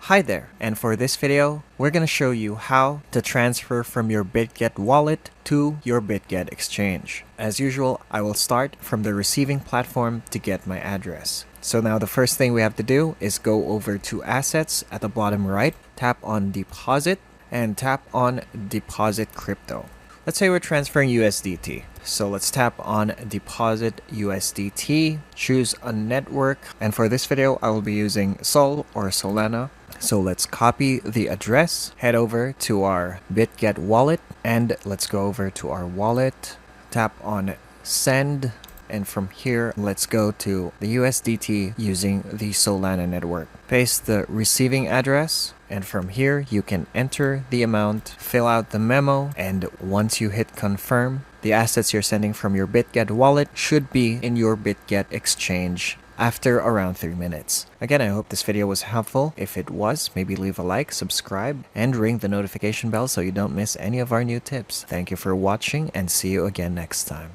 Hi there, and for this video, we're going to show you how to transfer from your Bitget wallet to your Bitget Exchange. As usual, I will start from the receiving platform to get my address. So now the first thing we have to do is go over to Assets at the bottom right, tap on Deposit, and tap on Deposit Crypto. Let's say we're transferring USDT. So let's tap on Deposit USDT, choose a network, and for this video, I will be using Sol or Solana. So let's copy the address, head over to our Bitget wallet, and let's go over to our wallet, tap on Send, and from here, let's go to the USDT using the Solana network. Paste the receiving address, and from here, you can enter the amount, fill out the memo, and once you hit confirm, the assets you're sending from your Bitget wallet should be in your Bitget Exchange after around 3 minutes. Again, I hope this video was helpful. If it was, maybe leave a like, subscribe, and ring the notification bell so you don't miss any of our new tips. Thank you for watching, and see you again next time.